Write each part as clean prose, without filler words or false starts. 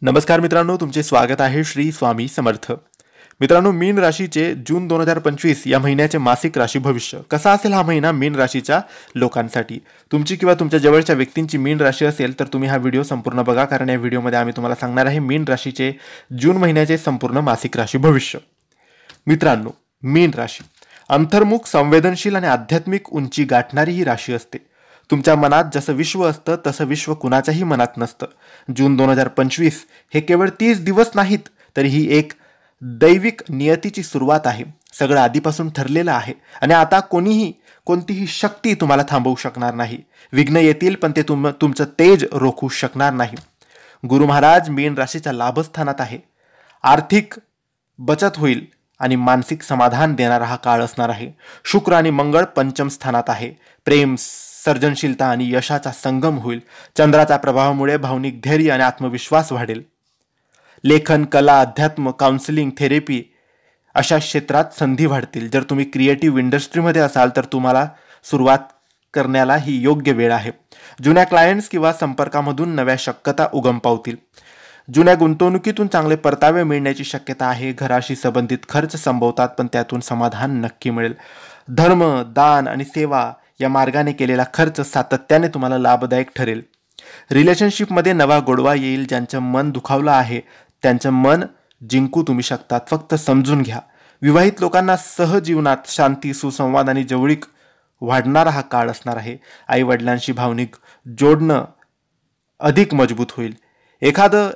नमस्कार मित्रांनो, तुमचे स्वागत आहे श्री स्वामी समर्थ. मित्रांनो, मीन राशीचे जून 2025 या महिन्याचे मासिक राशी भविष्य कसा असेल हा महिना मीन राशीच्या लोकांसाठी. तुमची किंवा तुमच्या जवळच्या व्यक्तींची मीन राशी असेल तर तुम्ही हा व्हिडिओ संपूर्ण बघा, कारण या व्हिडिओमध्ये आम्ही तुम्हाला सांगणार आहे मीन राशीचे जून महिन्याचे संपूर्ण मासिक राशी भविष्य. मित्रांनो, मीन राशी अंतर्मुख, संवेदनशील आणि आध्यात्मिक उंची गाठणारी ही राशी असते. तुमच्या मनात जसं विश्व असतं तसं विश्व कुणाच्याही मनात नसतं. जून 2025 हे केवळ 30 दिवस नाहीत, तर ही एक दैविक नियतीची सुरुवात आहे. सगळं आधीपासून ठरलेलं आहे आणि आता कोणतीही शक्ती तुम्हाला थांबवू शकणार नाही. विघ्न येतील पण ते तुमचं तेज रोखू शकणार नाही. गुरु महाराज मीन राशीच्या लाभस्थानात आहे. आर्थिक बचत होईल आणि मानसिक समाधान देणारा हा काळ असणार आहे. शुक्र आणि मंगळ पंचम स्थानात आहे. प्रेम, सर्जनशीलता आणि यशाचा संगम होईल. चंद्राच्या प्रभावामुळे भावनिक धैर्य आणि आत्मविश्वास वाढेल. लेखन, कला, अध्यात्म, काउन्सिलिंग, थेरपी अशा क्षेत्रात संधी वाढतील. जर तुम्ही क्रिएटिव्ह इंडस्ट्रीमध्ये असाल तर तुम्हाला सुरुवात करण्याला ही योग्य वेळ आहे. जुन्या क्लायंट्स किंवा संपर्कामधून नव्या शक्यता उगम पावतील. जुन्या गुंतवणुकीतून चांगले परतावे मिळण्याची शक्यता आहे. घराशी संबंधित खर्च संभवतात पण त्यातून समाधान नक्की मिळेल. धर्म, दान आणि सेवा या मार्गाने केलेला खर्च सातत्याने तुम्हाला लाभदायक ठरेल. रिलेशनशिपमध्ये नवा गोडवा येईल. ज्यांचं मन दुखावलं आहे त्यांचं मन जिंकू तुम्ही शकतात, फक्त समजून घ्या. विवाहित लोकांना सहजीवनात शांती, सुसंवाद आणि जवळीक वाढणारा हा काळ असणार आहे. आई वडिलांशी भावनिक जोडणं अधिक मजबूत होईल. एखादं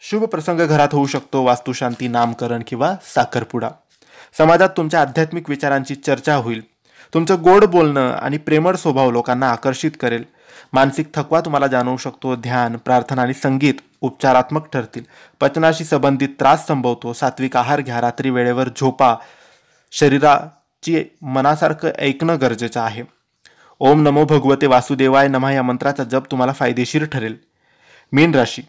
शुभ प्रसंग घरात होऊ शकतो. वास्तुशांती, नामकरण किंवा साखरपुडा. समाजात तुमच्या आध्यात्मिक विचारांची चर्चा होईल. तुमचं गोड बोलणं आणि प्रेमळ स्वभाव लोकांना आकर्षित करेल. मानसिक थकवा तुम्हाला जाणवू शकतो. ध्यान, प्रार्थना आणि संगीत उपचारात्मक ठरतील. पचनाशी संबंधित त्रास संभवतो. सात्विक आहार घ्या. रात्री वेळेवर झोपा. शरीराची मनासारखं ऐकणं गरजेचं आहे. ओम नमो भगवते वासुदेवाय नमः या मंत्राचा जप तुम्हाला फायदेशीर ठरेल. मीन राशी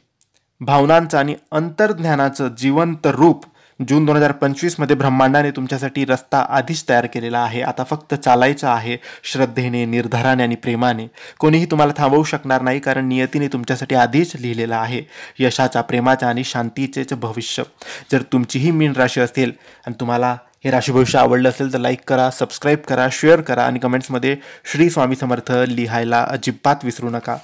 भावनांचं आणि अंतर्ज्ञानाचं जिवंत रूप. जून 2025 मध्ये ब्रह्मांडाने तुमच्यासाठी रस्ता आधीच तयार केलेला आहे. आता फक्त चालायचं आहे, श्रद्धेने, निर्धाराने आणि प्रेमाने. कोणीही तुम्हाला थांबवू शकणार नाही, कारण नियतीने तुमच्यासाठी आधीच लिहिलेलं आहे यशाच्या, प्रेमाच्या आणि शांतीचेच भविष्य. जर तुमचीही मीन राशी असेल आणि तुम्हाला हे राशी भविष्य आवडलं असेल तर लाईक करा, सबस्क्राईब करा, शेअर करा आणि कमेंट्समध्ये श्री स्वामी समर्थ लिहायला अजिबात विसरू नका.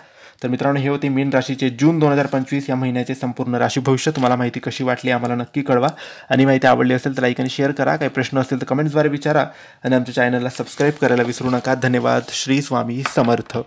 तर मित्रांनो, हे होते मीन राशीचे जून 2025 या महिन्याचे संपूर्ण राशी भविष्य. तुम्हाला माहिती कशी वाटली आम्हाला नक्की कळवा आणि माहिती आवडली असेल तर लाईक आणि शेअर करा. काही प्रश्न असतील तर कमेंट्सद्वारे विचारा आणि आमच्या चॅनलला सबस्क्राईब करायला विसरू नका. धन्यवाद. श्री स्वामी समर्थ.